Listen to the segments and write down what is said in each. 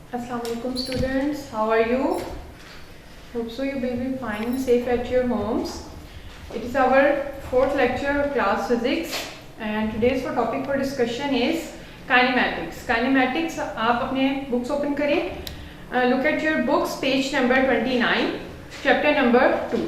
Assalamualaikum students, how are you? Hope so you will be fine and safe at your homes. It is our fourth lecture of class physics and today's topic for discussion is kinematics. Kinematics आप अपने books open करें. Look at your books, page number 29, chapter number 2.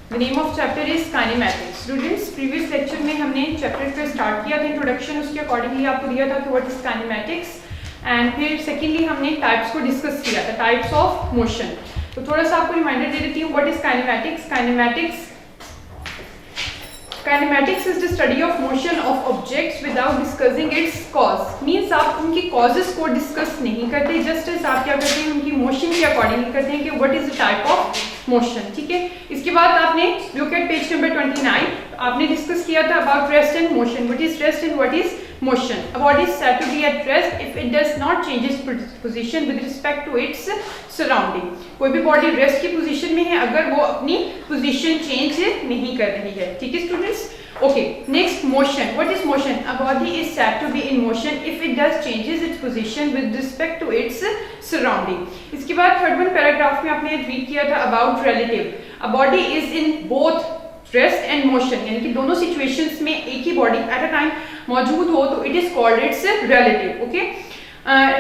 The name of chapter is kinematics. Students, previous lecture में हमने chapter को start किया था introduction, उसके accordingly आपको दिया था कि what is kinematics. एंड फिर सेकेंडली हमने टाइप्स को डिस्कस किया था, टाइप्स ऑफ मोशन. तो थोड़ा सा आपको रिमाइंडर दे देती हूँ what is kinematics. Kinematics is the study of motion of objects without discussing it's cause. Means आप उनकी कॉजेस को डिस्कस नहीं करते, जस्ट एज आप क्या करते हैं उनकी मोशन के अकॉर्डिंगली करते हैं कि what is the type of motion. ठीक है, इसके बाद आपने लुक एट पेज नंबर 29. आपने डिस्कस किया था about rest and motion. What is rest and what is motion. A body is said to be at rest if it does not change its position with respect to its surrounding. कोई भी body rest की position में है अगर वो अपनी position change नहीं कर रही है. ठीक है students. Okay, next motion. What is motion? A body is said to be in motion if it does changes its position with respect to its surrounding. इसके बाद थर्ड वन पैराग्राफ में आपने रीड किया था about relative. A body is in both rest and motion, यानी कि दोनों situations में एक ही बॉडी एट अ टाइम मौजूद हो तो it is called it's relative. Okay,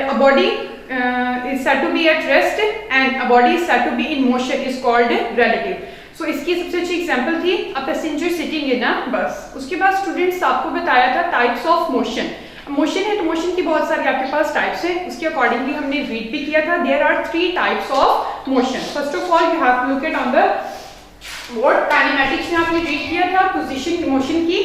a body is said to be at rest and a body is said to be in motion is called relative. So इसकी सबसे अच्छी example थी a passenger sitting in अ बस. उसके बाद students आपको बताया था टाइप्स ऑफ मोशन. मोशन है तो मोशन की बहुत सारी आपके पास टाइप्स हैं, उसके अकॉर्डिंगली हमने रीड भी किया था. There are 3 types of motion. First of all you have to look at on the word. Kinematics में आपने रीड किया था पोजीशन मोशन की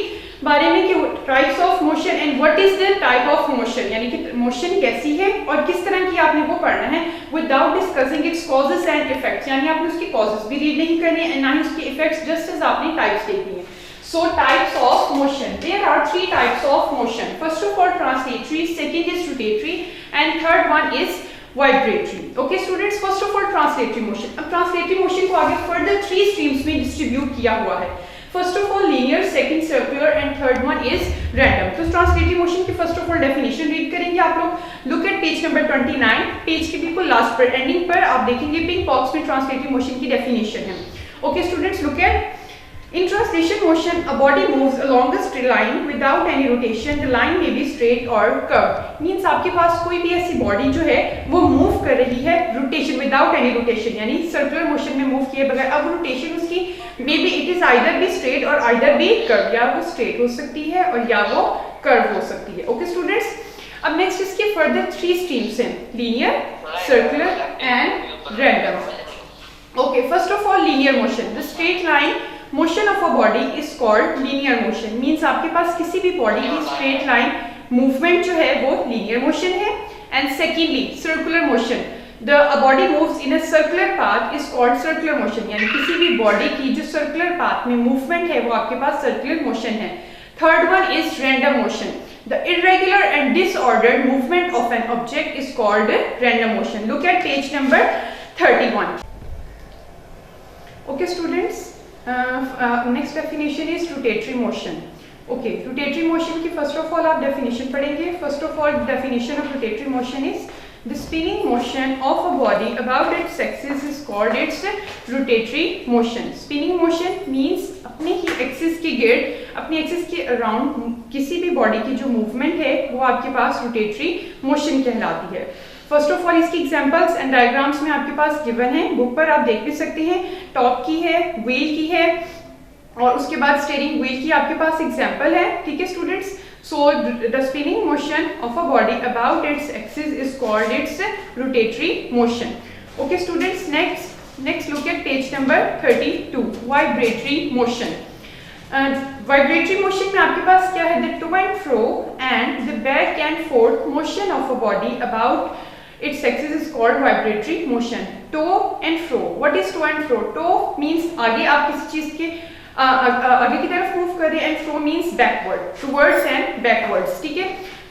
बारे में कि types of motion and what is the type of motion, यानी कि मोशन कैसी है और किस तरह की आपने वो पढ़ना है without discussing it's causes and effects. यानी आपने उसकी कॉजेस भी रीड नहीं करनी है ना ही उसके इफेक्ट्स, जस्ट एज आपने टाइप्स देखनी है. So types of motion, there are 3 types of motion. First of all translatory, second is rotatory and third one is vibratory. Okay students, first of all translatory motion. अब translatory motion को आगे further 3 streams में distribute किया हुआ है. First of all linear, second circular and third one is random. तो translatory motion की first of all definition read करेंगे आप लोग. Look at page number 29. Page के बिल्कुल लास्ट पर एंडिंग पर आप देखेंगे पिंक बॉक्स में ट्रांसलेटरी मोशन की डेफिनेशन है. Okay students, look at. In translation motion, a body moves along a straight line without any rotation. The line may be straight or curved. Means आपके पास कोई भी ऐसी बॉडी जो है वो मूव कर रही है रोटेशन विदाउट एनी रोटेशन, यानी सर्कुलर मोशन में मूव किए बगैर. अब रोटेशन उसकी may be it is either be straight और आइदर बी कर्व, या वो स्ट्रेट हो सकती है और या वो कर्व हो सकती है. ओके स्टूडेंट्स, अब नेक्स्ट इसके फर्दर 3 स्ट्रीम्स हैं, linear, circular and random. Okay, first of all linear motion. The straight line motion of a body is called linear motion. Means आपके पास किसी भी बॉडी की स्ट्रेट लाइन मूवमेंट जो है वो लीनियर मोशन है. And secondly circular motion, a body moves in a circular path is called circular motion. यानी किसी भी बॉडी की जो सर्कुलर पाथ में मूवमेंट है वो आपके पास सर्कुलर मोशन है. Third one is random motion. The irregular and disordered movement of an object is called random motion. Look at page number 31. Okay students, next definition is rotatory motion. Okay, rotatory motion की first of all आप definition पढ़ेंगे. First of all definition of rotatory motion is the spinning motion of a body about its axis is called its rotatory motion. Spinning motion means अपने ही axis के गिर्द, अपनी axis के around किसी भी body की जो मूवमेंट है वो आपके पास रोटेटरी मोशन कहलाती है. फर्स्ट ऑफ ऑल इसकी एग्जांपल्स एंड डायग्राम्स में आपके पास गिवन है, बुक पर आप देख भी सकते हैं. टॉप की है, व्हील की है और उसके बाद स्टीयरिंग व्हील की आपके पास एग्जांपल है. ठीक है students, so the spinning motion of a body about its axis is called its rotatory motion. Okay students, next look at page number 32, vibratory motion. Vibratory motion में आपके पास क्या है, the to and fro and the back and forth motion of a body about its axis is called vibratory motion. To and fro. What is to and fro? To means आगे आप किसी चीज के आगे की तरफ मूव कर रहे हैं, and fro means backward, towards and backwards. ठीक है,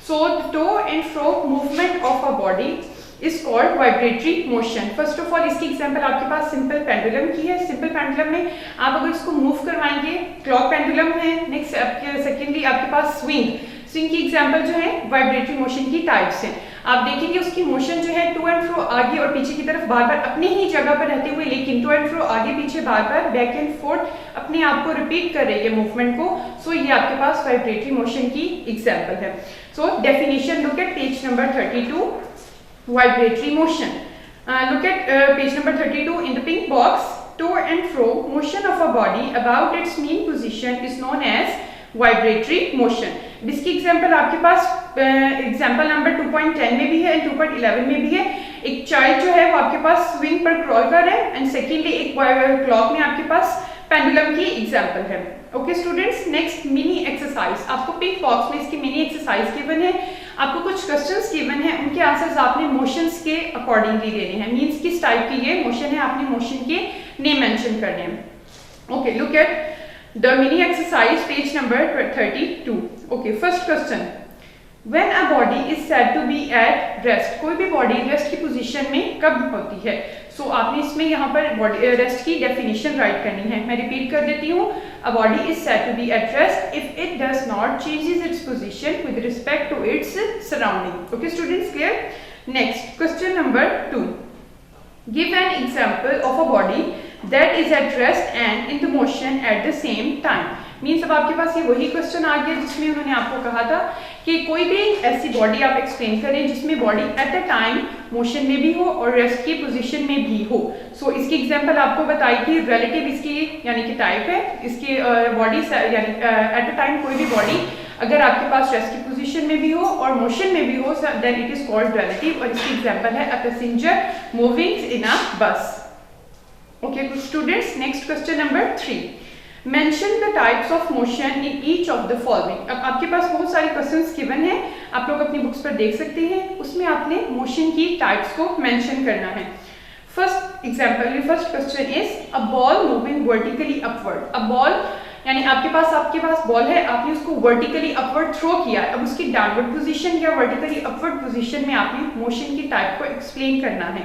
so the to and fro movement of a body is called vibratory motion. First of all इसकी एग्जांपल आपके पास सिंपल पेंडुलम की है. सिंपल पेंडुलम में आप अगर इसको मूव करवाएंगे, क्लॉक पेंडुलम है. नेक्स्ट सेकेंडली आपके पास स्विंग की एग्जांपल जो है वाइब्रेटरी मोशन की टाइप्स हैं. आप देखेंगे उसकी मोशन जो है टू एंड फ्रो आगे और पीछे की तरफ बार बार अपने ही जगह पर रहते हुए, लेकिन टू एंड फ्रो आगे पीछे बार बार बैक एंड फोर्थ अपने आप को रिपीट कर रही है मूवमेंट को। सो ये आपके पास वाइब्रेटरी मोशन की एग्जाम्पल है। So definition look at page number 32, vibratory motion. Look at page number 32 in the pink box. To and fro motion of a body about its mean position is known as vibratory motion. इसकी example आपके पास example number 2.10 में भी है and 2.11 में भी है। एक child जो है वो आपके पास स्विंग पर क्रॉल कर रहा है एंड सेकेंडली एक क्लॉक में आपके पास पेंडुलम की एग्जाम्पल है। Okay students, next mini exercise. आपको पिंक बॉक्स में इसकी मिनी एक्सरसाइज गिवन है, आपको कुछ क्वेश्चंस गिवन है, उनके आंसर्स आपने मोशंस के अकॉर्डिंगली देने हैं। मींस किस टाइप की ये मोशन है, आपने मोशन के नेम मेंशन करने हैं। Okay, look at the mini exercise page number 32। Okay, first question, When a body is said to be at rest, कोई भी बॉडी रेस्ट की पोजीशन में कब होती है? सो आपने इसमें यहाँ पर बॉडी रेस्ट की डेफिनेशन राइट करनी है। मैं रिपीट कर देती हूँ। A body is said to be at rest if it does not changes its position with respect to its surrounding. Okay students, clear? Next question number 2, give an example of a body that is at rest and in the motion at the same time. Means अब आपके पास ये वही question आ गया जिसमें उन्होंने आपको कहा था कि कोई भी ऐसी बॉडी आप एक्सप्लेन करें जिसमें body at a time motion में भी हो और रेस्ट की पोजीशन में भी हो। सो इसकी एग्जांपल आपको बताई थी, रिलेटिव इसकी यानी कि टाइप है इसकी बॉडी यानी एट अ टाइम कोई भी बॉडी अगर आपके पास रेस्ट की पोजीशन में भी हो और मोशन में भी हो then it is called relative. और इसकी एग्जांपल है अ पैसेंजर मूविंग इन अ बस। Okay students, next question number 3, mention the types of motion in each of the following. अब आपके पास बहुत सारे क्वेश्चंस गिवन हैं, आप लोग अपनी बुक्स पर देख सकते हैं, उसमें आपने मोशन की टाइप्स को मेंशन करना है। First example, first question is a ball moving vertically upward. A ball यानी आपके पास बॉल है, आपने उसको वर्टिकली अपवर्ड थ्रो किया है, अब उसकी डाउनवर्ड पोजीशन या वर्टिकली अपवर्ड पोजीशन में आपने मोशन की टाइप को एक्सप्लेन करना है।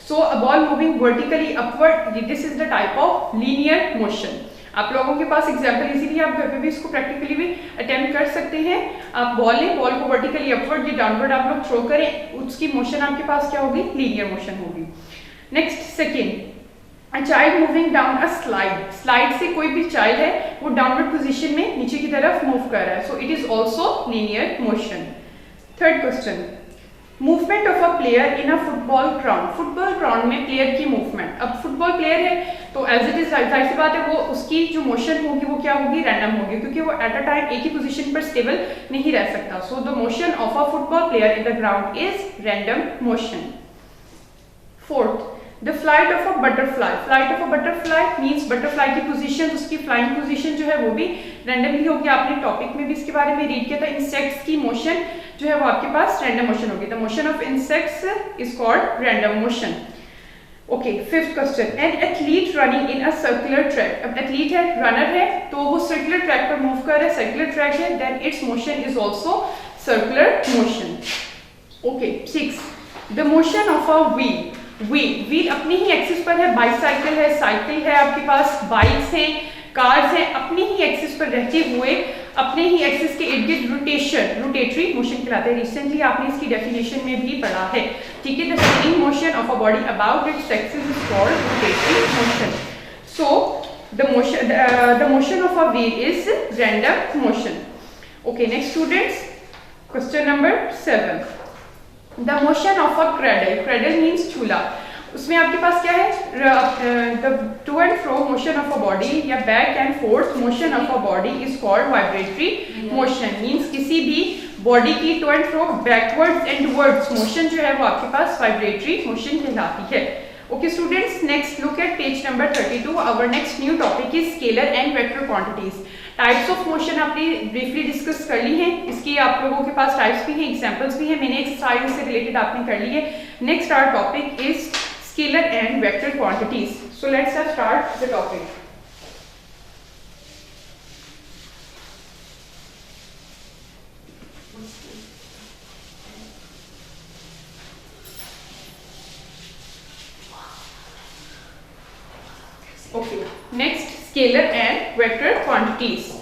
So a ball moving vertically upward, this is the type of linear motion. आप लोगों के पास एग्जाम्पल इजीली आप घर पे भी इसको प्रैक्टिकली भी अटेम्प्ट कर सकते हैं। आप बॉल लें, बॉल को वर्टिकली अपवर्ड या डाउनवर्ड आप लोग थ्रो करें, उसकी मोशन आपके पास क्या होगी? लीनियर मोशन होगी। Next second, a child moving down a slide. Slide से कोई भी चाइल्ड है वो डाउनवर्ड पोजीशन में नीचे की तरफ मूव कर रहा है, so it is also linear motion. Third question, movement of a player in a football ground. Football ground में प्लेयर की मूवमेंट, अब फुटबॉल प्लेयर है तो एज इट इज जाहिर सी बात है वो उसकी जो मोशन होगी वो क्या होगी? रैंडम होगी, क्योंकि वो एट अ टाइम एक ही पोजीशन पर स्टेबल नहीं रह सकता। सो the motion of a football player in the ground is random motion. Fourth, the flight of a butterfly. Flight of a butterfly means butterfly की पोजीशन, उसकी फ्लाइंग पोजीशन जो है वो भी रैंडमली होगी। आपने टॉपिक में भी इसके बारे में रीड किया था। इंसेक्ट्स की मोशन जो है वो आपके पास रैंडम मोशन होगी। The motion of insects is called random motion. Okay, fifth question, an athlete running in a circular track. अब एथलीट है, रनर है, तो वो सर्कुलर ट्रैक पर मूव कर रहा है, सर्कुलर ट्रैक है, then its motion is also circular motion. Okay, six, the motion of a wheel. Wheel अपनी ही एक्सिस पर है, बाइसाइकिल है, साइकिल है, आपके पास बाइक्स हैं, कार्स हैं, अपनी ही एक्सिस पर रहते हुए अपने ही एक्सिस के इर्द गिर्द रोटेशन, रोटेटरी मोशन कहलाते हैं। रिसेंटली आपने इसकी डेफिनेशन में भी पढ़ा है, ठीक है। The spinning motion of a body about its axis is called rotatory motion. So the motion of a wheel is random motion. Okay, next students, question number 7, the motion of a cradle. Cradle means झूला। उसमें आपके पास क्या है? The to and fro motion of a body या back and forth motion of a body is called vibratory motion. Means किसी भी body की to and fro backwards and words motion जो है वो आपके पास वाइब्रेटरी मोशन कहलाती है। Okay students, next look at page number 32। Our next new topic is scalar and vector quantities. Types of motion आपने ब्रीफली डिस्कस कर ली है, इसकी आप लोगों के पास टाइप्स भी हैं, एग्जांपल्स भी हैं, मैंने एक्सरसाइज से रिलेटेड आपने कर ली है। Next our topic is scalar and vector quantities. So let's start the topic. Okay, next scalar and vector quantities.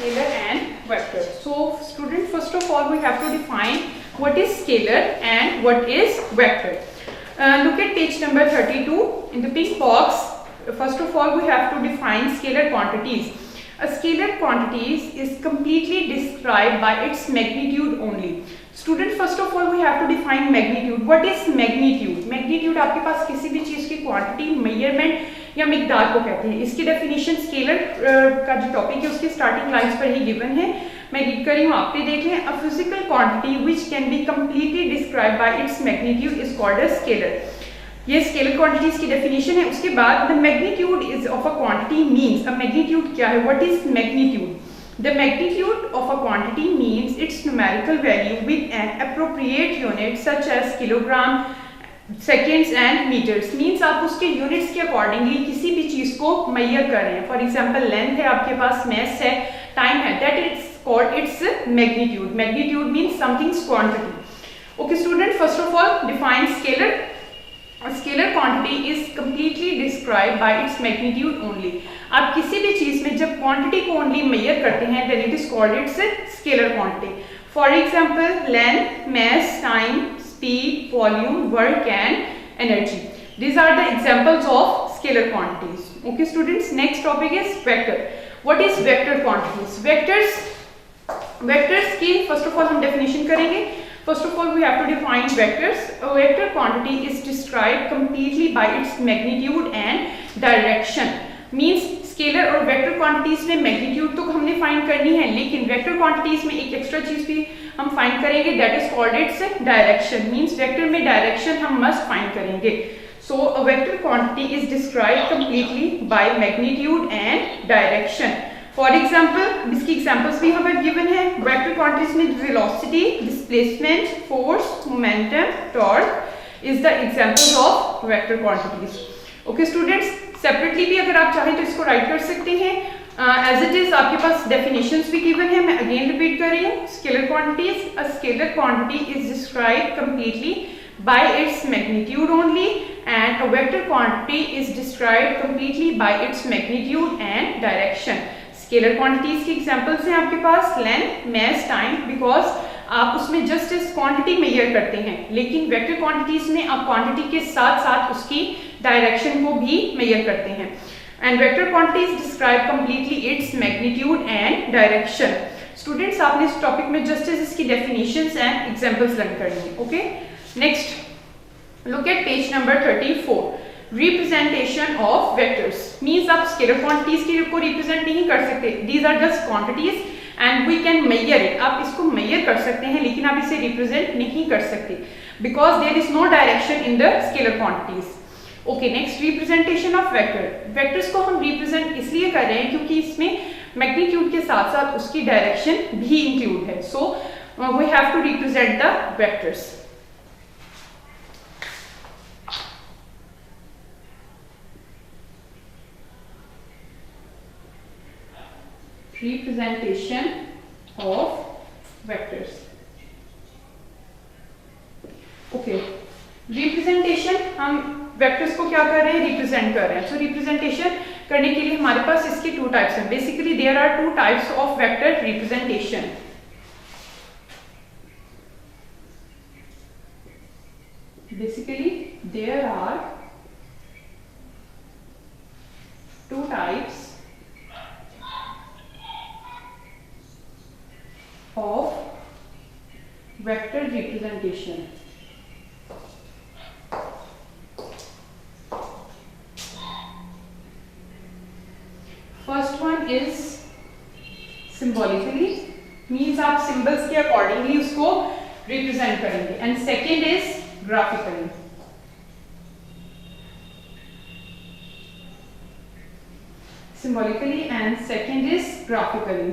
Scalar and vector. So student, first of all we have to define what is scalar and what is vector. Look at page number 32 in the pink box. First of all we have to define scalar quantities. A scalar quantity is completely described by its magnitude only. Student, first of all we have to define magnitude. What is magnitude? Magnitude आपके पास किसी भी चीज की quantity, measurement या मिकदार को कहते हैं. इसकी डेफिनेशन स्केलर का जो टॉपिक है उसकी स्टार्टिंग लाइंस पर ही गिवन है. मैं रीड कर रही हूँ, आप भी देख लें. A physical quantity which can be completely described bye its magnitude is called a scalar. ये स्केलर क्वांटिटीज की डेफिनेशन है. उसके बाद the magnitude is of a quantity means, a magnitude क्या है, what is magnitude? The magnitude of a quantity means its numerical value with an appropriate unit such as kilogram, seconds and meters. Means आप उसके units के accordingly किसी भी चीज को measure कर रहे हैं. For example, length है आपके पास, mass है, time है, that is called its magnitude. Magnitude means something's quantity. Okay student, first of all define scalar. A scalar quantity is completely described by its magnitude only. आप किसी भी चीज में जब क्वांटिटी को ओनली मेजर करते हैं then it is called its scalar quantity. For example, length, mass, time, speed, volume, work and energy. These are the examples of scalar quantities. Okay students, next topic is vector. What is vector quantities? Vectors की first of all हम definition करेंगे. First of all, we have to define vectors. A vector quantity is described completely by its magnitude and direction. Means scalar और vector quantities में magnitude तो हमने find करनी है, लेकिन vector quantities में एक extra चीज भी हम find करेंगे, that is called its direction. Means vector में direction हम must find करेंगे. So a vector quantity is described completely by magnitude and direction. For example, इसकी एग्जाम्पल्स भी हमें गिवन है. वेक्टर क्वांटिटीज में velocity, displacement, force, momentum, torque is the examples of vector quantities. Okay students, separately भी अगर आप चाहें तो इसको राइट कर सकते हैं. एज इट इज आपके पास डेफिनेशंस भी गिवन है. मैं अगेन रिपीट कर रही हूँ. Scalar quantities, a scalar quantity is described completely by its magnitude only and a vector quantity is described completely by its magnitude and direction. Scalar quantities की examples हैं आपके पास length, mess, time, because आप उसमें just इस quantity major करते हैं, लेकिन vector quantities में आप क्वांटिटी के साथ साथ उसकी डायरेक्शन को भी मेजर करते हैं. And vector quantities describe completely its magnitude and direction. Students, आपने इस टॉपिक में जस्ट इसकी डेफिनेशंस एंड एग्जांपल्स लर्न करनी है. Okay, next look at page number 34. Representation of vectors means आप स्केलर क्वांटिटीज को रिप्रेजेंट नहीं कर सकते. These are just quantities and we can measure it. आप इसको मेजर कर सकते हैं लेकिन आप इसे रिप्रेजेंट नहीं कर सकते because there is no direction in the scalar quantities. Okay, next representation of vector. Vectors को हम रिप्रेजेंट इसलिए कर रहे हैं क्योंकि इसमें मैग्नीट्यूड के साथ साथ उसकी डायरेक्शन भी इंक्लूड है. So we have to represent the vectors. Representation of vectors. Okay, representation हम vectors को क्या कर रहे हैं, represent कर रहे हैं. So representation करने के लिए हमारे पास इसके two types हैं. Basically there are two types of vector representation. Basically there are two types of vector representation. First one is symbolically, means आप symbols के accordingly उसको represent करेंगे. And second is graphically. Symbolically and second is graphically.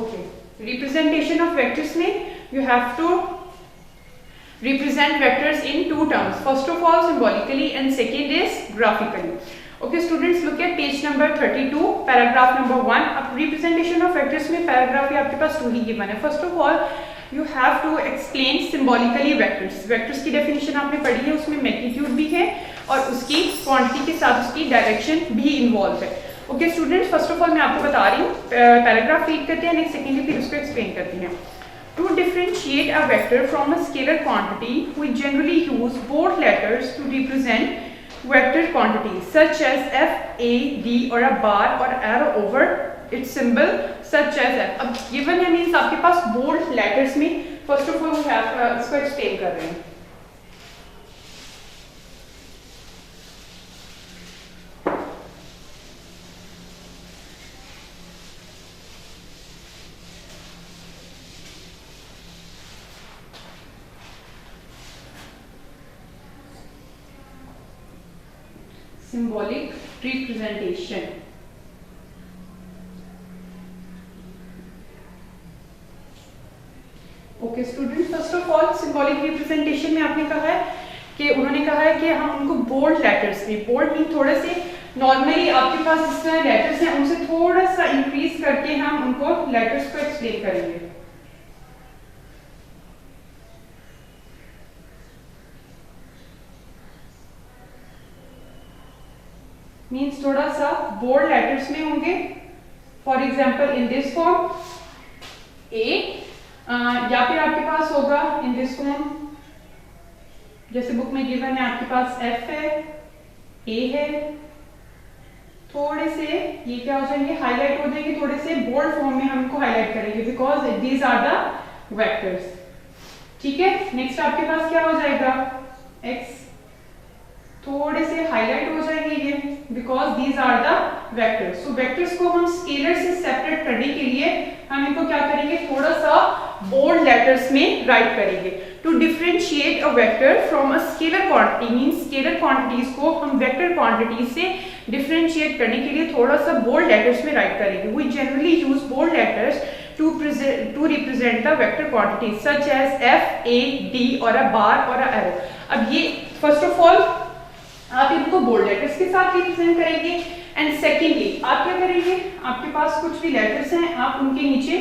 Okay, representation of vectors में you have to represent vectors in two terms. First of all symbolically and second is graphically. Okay students, look at page number 32, paragraph number 1. अब representation of vectors में paragraph ही आपके पास 2 ही given है. First of all you have to explain symbolically vectors. Vectors की definition आपने पढ़ी है, उसमें magnitude भी है और उसकी क्वांटिटी के साथ उसकी डायरेक्शन भी इन्वॉल्व है। Okay students, first of all मैं आपको बता रही हूँ, पैराग्राफ रीड करते हैं, नेक्स्ट सेकेंडली फिर उसको एक्सप्लेन करते हैं। To differentiate a vector from a scalar quantity, we generally use bold letters to represent vector quantities such as f, a, d or a bar or arrow over its symbol such as f। अब given है means आपके पास bold letters में first of all we have इसको explain कर रहे हैं। Symbolic representation। Okay student, first of all symbolic representation में आपने कहा है कि उन्होंने कहा है कि हम उनको बोल्ड लेटर्स में, बोल्ड मीन थोड़े से नॉर्मली आपके पास जिस तरह लेटर्स हैं उनसे थोड़ा सा इंक्रीज करके हम उनको लेटर्स को एक्सप्लेन करेंगे। मीन्स थोड़ा सा बोल्ड लेटर्स में होंगे। For example in this form a, या फिर आपके पास होगा इन दिस फॉर्म, जैसे बुक में गिवन है आपके पास एफ है, ए है, थोड़े से ये क्या हो जाएंगे, हाईलाइट हो जाएंगे, थोड़े से बोल्ड फॉर्म में हम इनको हाईलाइट करेंगे because these are the vectors. ठीक है, नेक्स्ट आपके पास क्या हो जाएगा, एक्स, थोड़े से हाईलाइट हो जाएंगे ये because these are the vectors. So vectors को हम स्केलर से सेपरेट करने के लिए हम इनको क्या करेंगे, थोड़ा सा बोल्ड लेटर्स में राइट करेंगे। To differentiate a vector from a scalar quantity means scalar quantities को हम वेक्टर क्वांटिटीज से डिफरेंशिएट करने के लिए थोड़ा सा बोल्ड लेटर्स में राइट करेंगे। We generally use bold letters to represent the vector quantities such as f, a, d or a bar or a arrow। अब ये फर्स्ट ऑफ ऑल आप इनको बोल्ड लेटर्स के साथ रिप्रेजेंट करेंगे एंड सेकेंडली आप क्या करेंगे, आपके पास कुछ भी लेटर्स हैं आप उनके नीचे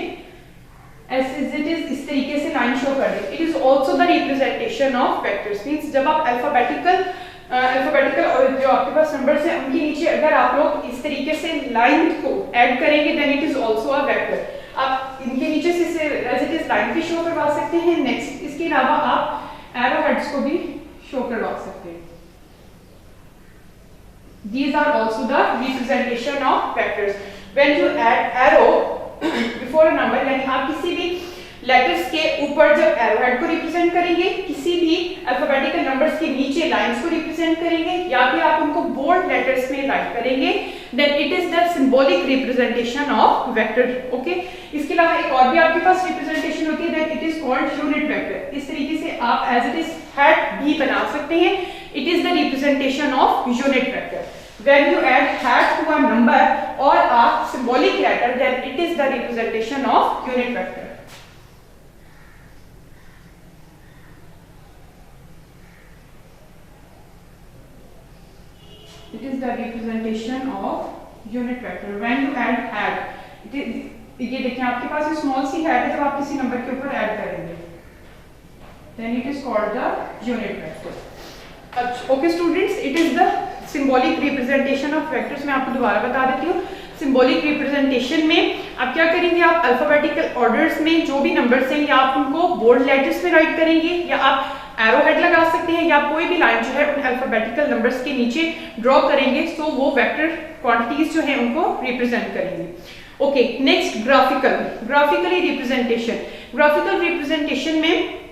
as it is इस तरीके से लाइन शो कर दें। It is also the representation of vectors means जब आप अल्फाबेटिकल और जो आपके पास नंबर्स हैं उनके नीचे अगर आप लोग इस तरीके से लाइन को ऐड करेंगे then it is also a vector. आप इनके नीचे से एज इट इज लाइन भी शो करवा सकते हैं। नेक्स्ट इसके अलावा आप एरो हेड्स को भी शो करवा सकते हैं। These are also the representation of vectors। When you add arrow before a number, यानी आप किसी भी लेटर्स के ऊपर जब एरो हेड को रिप्रेजेंट करेंगे, किसी भी अल्फाबेटिकल नंबर्स के नीचे लाइंस को रिप्रेजेंट करेंगे या फिर आप उनको बोल्ड लेटर्स में राइट करेंगे, then it is the symbolic representation of vector. Okay, इसके अलावा एक और भी आपके पास रिप्रेजेंटेशन होती है, then it is called unit vector. इस तरीके से आप एज इट इज हैट भी बना सकते हैं। It is the representation of unit vector. When you add hat to a number or a symbolic letter, then it is the representation of unit vector। It is the representation of unit vector when you add hat। ये देखिए आपके पास ये small C hat है, जब आप किसी number के ऊपर ऐड करेंगे then it is called the unit vector। Okay students, it is the symbolic representation of vectors. मैं आपको दोबारा बता देती हूँ। सिंबॉलिक रिप्रेजेंटेशन में आप क्या करेंगे, आप अल्फाबेटिकल ऑर्डर्स में जो भी नंबर्स हैं या आप उनको बोल्ड लेटर्स में राइट करेंगे या आप एरो हेड लगा सकते हैं या कोई भी लाइन जो है उन अल्फाबेटिकल नंबर्स के नीचे ड्रॉ करेंगे, सो वो वेक्टर क्वांटिटीज जो है उनको रिप्रेजेंट करेंगे। Okay, next graphically representation. Graphical representation में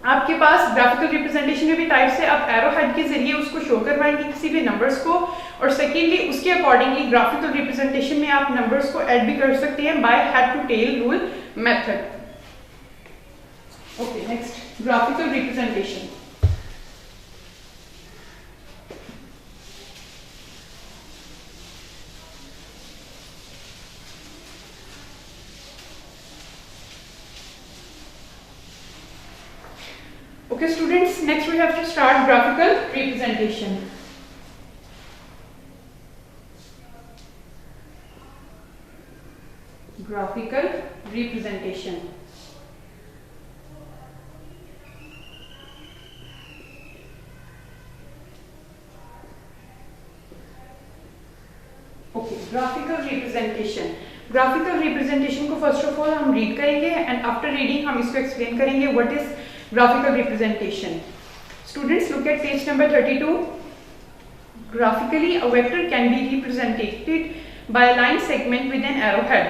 आपके पास ग्राफिकल रिप्रेजेंटेशन में भी टाइप्स है। आप एरो हेड के जरिए उसको शो करवाएंगे किसी भी नंबर्स को, और सेकेंडली उसके अकॉर्डिंगली ग्राफिकल रिप्रेजेंटेशन में आप नंबर्स को ऐड भी कर सकते हैं by head to tail rule method. Okay, next graphical representation. Okay students, next we have to start graphical representation। Graphical representation। Graphical representation. Graphical representation को first of all हम read करेंगे and after reading हम इसको explain करेंगे what is graphical representation. Students look at page number 32। Graphically, a vector can be represented by a line segment with an arrowhead.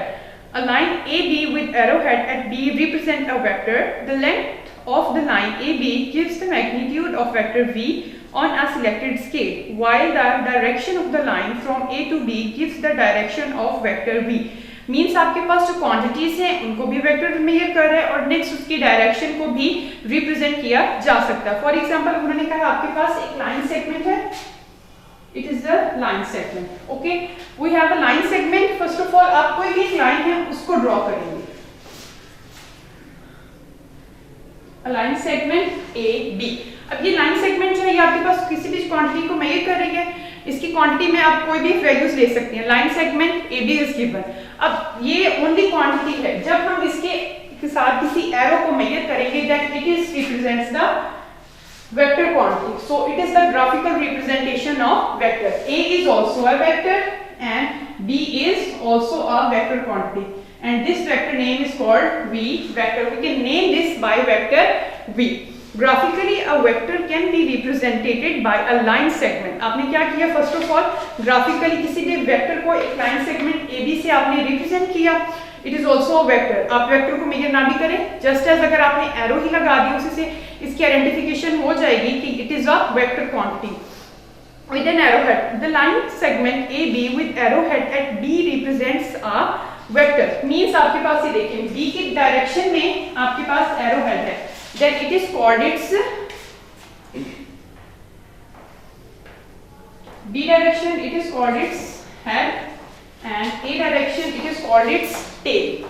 A line AB with arrowhead at B represent a vector. The length of the line AB gives the magnitude of vector V on a selected scale, while the direction of the line from A to B gives the direction of vector V. Means आपके पास जो quantities हैं उनको भी vector major कर रहा है और next उसकी डायरेक्शन को भी रिप्रेजेंट किया जा सकता है। फॉर एग्जांपल उन्होंने कहा आपके पास एक लाइन सेगमेंट है, it is the line segment. Okay, we have a line segment. First of all आप कोई भी एक लाइन है उसको ड्रॉ करेंगे, a line segment A B. अब ये लाइन सेगमेंट जो है ये आपके पास किसी भी क्वांटिटी को मेजर कर रही है, इसकी क्वांटिटी में आप कोई भी वैल्यूज ले सकते हैं। Line segment A B is given. अब ये ओनली क्वांटिटी है, जब हम इसके साथ किसी एरो को मेजर करेंगे that it is represents the vector quantity. So it is the graphical representation of vector. A is also a vector and B is also a vector quantity, and this vector name is called V vector. We can name this by vector V. Graphically a vector can be represented by a line segment. आपने क्या किया, first of all graphically किसी भी vector को एक line segment AB से आपने represent किया। It is also a vector. आप वेक्टर को मेजर ना भी करें, जस्ट एज अगर आपने एरो ही लगा दी उसी से इसकी आइडेंटिफिकेशन हो जाएगी कि it is a vector quantity with an arrowhead. The line segment AB with arrowhead at B represents a vector. Means आपके पास ये देखिए B की डायरेक्शन में आपके पास एरोहेड है, then it is called its B direction, it is called its head, and A direction it is called its tail.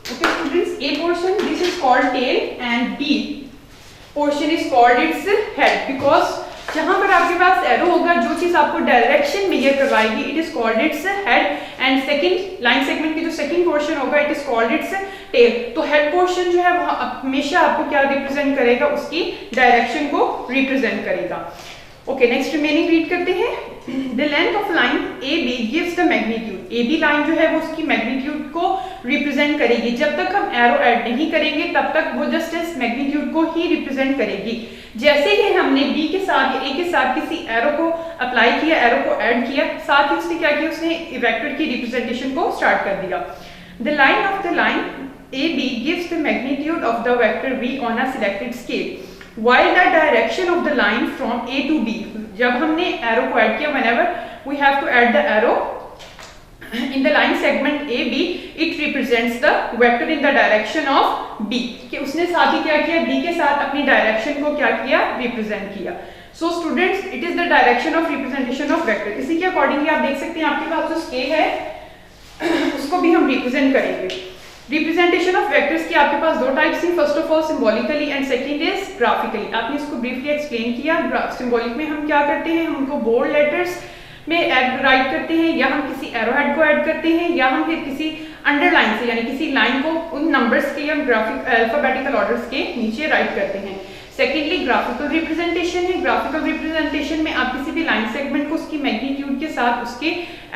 Okay students, A portion this is called tail and B portion is called its head, because जहां पर आपके पास arrow होगा जो चीज आपको direction measure करवाएगी it is called its head, and second line segment की जो सेकंड पोर्शन होगा it is called its tail. तो हेड पोर्शन जो है वो हमेशा आपको क्या रिप्रेजेंट करेगा, उसकी डायरेक्शन को रिप्रेजेंट करेगा। ओके, नेक्स्ट रिमेनिंग रीड करते हैं। The length of line A B gives the magnitude. A B line जो है वो उसकी मैग्नीट्यूड को रिप्रेजेंट करेगी। जब तक हम एरो ऐड नहीं करेंगे तब तक वो जस्ट इस मैग्नीट्यूड को ही रिप्रेजेंट करेगी। जैसे ही हमने बी के साथ या ए के साथ किसी एरो को अप्लाई किया, एरो को ऐड किया, साथ ही उसने क्या किया, उसने वेक्टर की रिप्रेजेंटेशन को स्टार्ट कर दिया। The line of the line A B gives the magnitude of the vector V on a selected scale, while the direction of the line from A to B। जब हमने arrow को add किया, whenever we have to add the arrow in the line segment AB, it represents the vector in the direction of B। कि उसने साथ ही क्या किया, B के साथ अपनी डायरेक्शन को क्या किया, रिप्रेजेंट किया। So students, it is the direction of representation of vector। इसी के अकॉर्डिंगली आप देख सकते हैं आपके पास जो स्केल है उसको भी हम रिप्रेजेंट करेंगे। रिप्रेजेंटेशन ऑफ वेक्टर्स की आपके पास दो टाइप्स हैं, first of all symbolically and second is graphically. आपने इसको ब्रीफली एक्सप्लेन किया। सिंबॉलिक में हम क्या करते हैं, हम उनको बोल्ड लेटर्स में राइट करते हैं, या हम किसी एरोहेड को ऐड करते हैं, या हम फिर किसी अंडरलाइन से यानी किसी लाइन को उन नंबर्स के या ग्राफिक अल्फाबेटिकल ऑर्डर्स के नीचे राइट करते हैं। सेकेंडली ग्राफिकल रिप्रेजेंटेशन है। ग्राफिकल रिप्रेजेंटेशन में आप किसी भी लाइन सेगमेंट को उसकी मैग्नीट्यूड के साथ उसके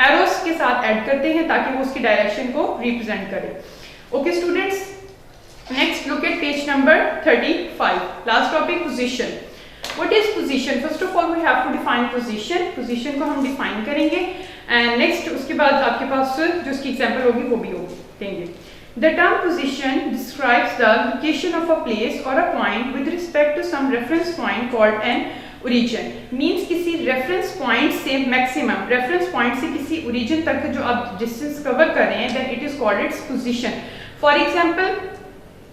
एरोस के साथ ऐड करते हैं ताकि वो उसकी डायरेक्शन को रिप्रेजेंट करे। Okay students, next look at page number 35. Last topic, position. What is position? First of all we have to define position. Position को हम define करेंगे and next उसके बाद आपके पास जो उसकी example होगी वो भी होगी देंगे। The term position describes the location of a place or a point with respect to some reference point called an origin। Means किसी reference point से maximum reference point से किसी origin तक जो आप distance cover कर रहे हैं then it is called its position। For example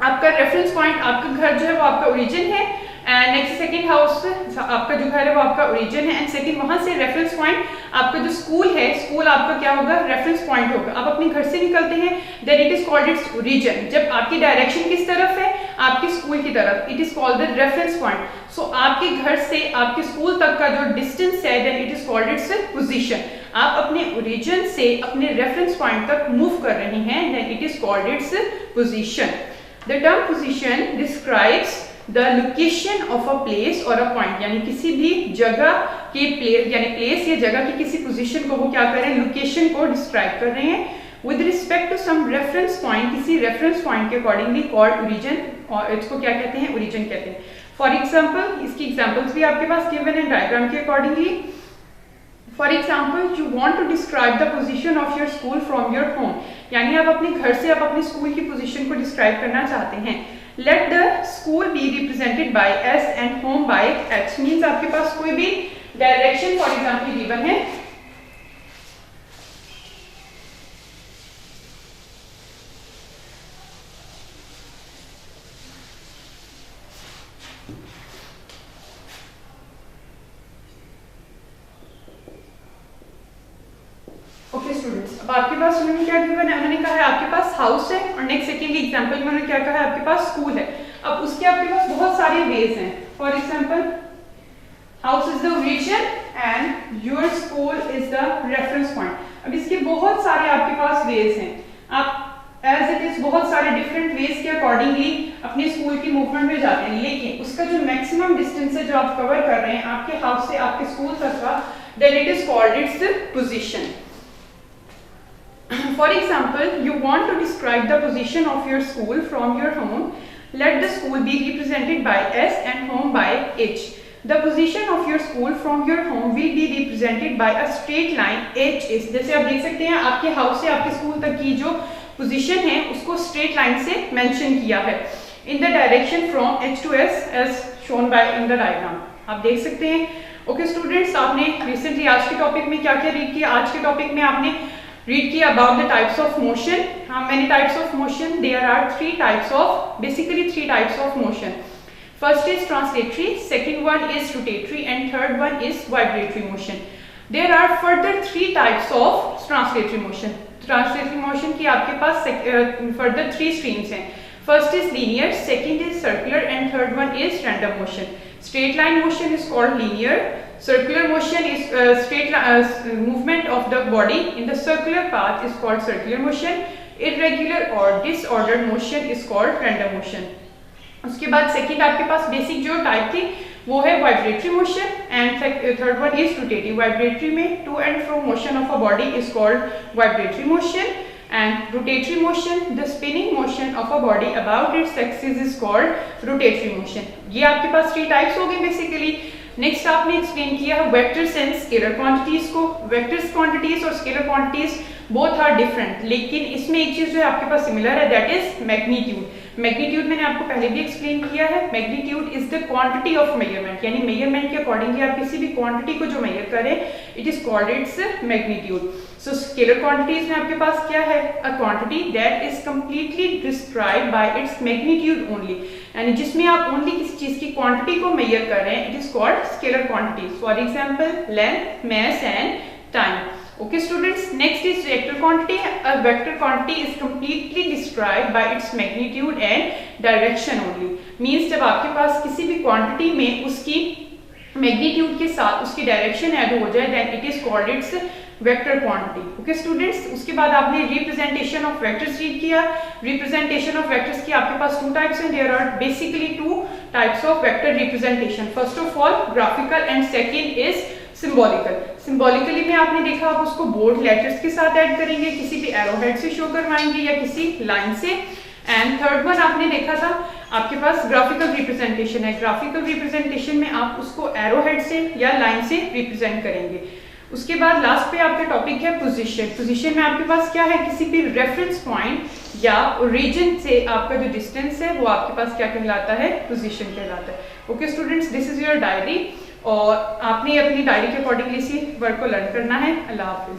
आपका रेफरेंस पॉइंट, आपका घर जो है वो आपका ओरिजिन है, एंड नेक्स्ट सेकंड हाउस आपका जो घर है वो आपका ओरिजिन है, एंड सेकंड वहां से रेफरेंस पॉइंट आपका जो स्कूल है, स्कूल आपका क्या होगा, रेफरेंस पॉइंट होगा। आप अपने घर से निकलते हैं then it is called its origin. जब आपकी डायरेक्शन किस तरफ है, आपके स्कूल की तरफ, it is called the reference point. So आपके घर से आपके स्कूल तक का जो डिस्टेंस है then it is called its position. आप अपने ओरिजिन से अपने रेफरेंस पॉइंट तक मूव कर रहे हैं then it is called its position. The term position describes the location of a place और अ पॉइंट, यानी किसी भी जगह के प्लेस या जगह की किसी पोजीशन को वो क्या कर रहे हैं, लोकेशन को डिस्क्राइब कर रहे हैं with respect to some reference point, किसी रेफरेंस पॉइंट के अकॉर्डिंगली कॉल्ड ओरिजिन, और इसको क्या कहते हैं, ओरिजिन कहते हैं। फॉर एग्जाम्पल, इसकी एग्जाम्पल्स भी आपके पास गिवन है डायग्राम के accordingly. For example, you want to describe the position of your school from your home, यानी आप अपने घर से आप अपने स्कूल की पोजिशन को डिस्क्राइब करना चाहते हैं। Let the school be represented by S and home by H, means आपके पास कोई भी डायरेक्शन फॉर एग्जाम्पल गिवन है, ओके स्टूडेंट्स, अब आपके पास उन्होंने क्या गिवन है, उन्होंने कहा है आपके पास हाउस है, और नेक्स्ट सेकेंड एग्जांपल में उन्होंने क्या कहा है, आपके पास स्कूल है। अब उसके आपके पास बहुत सारे वेज हैं। For example, house is the origin and your school is the reference point. अब इसके बहुत सारे आपके पास वेज हैं, आप एज इट इज बहुत सारे डिफरेंट वेज के अकॉर्डिंगली अपने स्कूल की मूवमेंट में जाते हैं, लेकिन उसका जो मैक्सिमम डिस्टेंस है जो आप कवर कर रहे हैं आपके हाउस से आपके स्कूल तक का, then it is called its position. For example, you want to describe the position of your school from your home. Let the school be represented by S and home by H. The position of your school from your home will be represented by a straight line H is. जैसे आप देख सकते हैं आपके house से आपके school तक की जो पोजीशन है उसको स्ट्रेट लाइन से मेंशन किया है in the direction from H to S as shown by in the diagram. आप देख सकते हैं। ओके स्टूडेंट्स, आपने रिसेंटली आज के टॉपिक में क्या क्या रीड किया? आज के टॉपिक में आपने read किया about the types of motion. How many types of motion? There are basically three types of motion. First is translatory, second one is rotatory, and third one is vibratory motion. There are further three types of translatory motion. Translatory motion की आपके पास further three streams हैं. First is linear, second is circular, and third one is random motion. Straight line motion is called linear. Circular motion is straight movement of the body in the circular path is called circular motion. Irregular or disordered motion is called random motion. उसके बाद second आपके पास basic जो type थी वो है vibratory motion, and third one is rotative. Vibratory में to and fro motion of a body is called vibratory motion, and rotatory motion, the spinning motion of a body about its axis is called rotatory motion. ये आपके पास three types हो गए basically. Next आपने explain किया है vectors and scalar quantities को। Vectors quantities और scalar quantities both are different, लेकिन इसमें एक चीज जो है आपके पास सिमिलर है, दैट इज मैग्नीट्यूड। मैग्नीट्यूड मैंने आपको पहले भी एक्सप्लेन किया है। Magnitude is the quantity of measurement, यानी मेजरमेंट के अकॉर्डिंगली आप किसी भी क्वांटिटी को जो मेजर करें it is called its magnitude. So scalar quantities में आपके पास क्या है, a quantity that is completely described bye its magnitude only, यानी जिसमें आप ओनली किसी चीज की क्वांटिटी को मेजर कर रहे हैं, it is called scalar quantities. For example length, mass and time. Okay students, next is vector quantity. A vector quantity is completely described by its magnitude and direction only. Means जब आपके पास किसी भी quantity में उसकी magnitude के साथ उसकी direction add हो जाए, then it is called its vector quantity. Okay students, उसके बाद आपने representation of vectors read किया। Representation of vectors की आपके पास two types हैं. There are basically two types of vector representation. First of all, graphical and second is symbolical. Symbolically में आपने देखा आप उसको बोल्ड लेटर्स के साथ ऐड करेंगे, किसी भी एरोहेड से शो करवाएंगे या किसी लाइन से। एंड थर्ड वन आपने देखा था आपके पास ग्राफिकल रिप्रेजेंटेशन है। ग्राफिकल रिप्रेजेंटेशन में आप उसको एरोहेड से या लाइन से रिप्रेजेंट करेंगे। उसके बाद लास्ट पे आपका टॉपिक है पोजीशन। पोजीशन में आपके पास क्या है, किसी भी रेफरेंस पॉइंट या ओरिजिन से आपका जो डिस्टेंस है वो आपके पास क्या कहलाता है, पोजीशन कहलाता है। Okay students, this is your diary, और आपने अपनी डायरी के अकॉर्डिंगली इसी वर्क को लर्न करना है। अल्लाह हाफिज।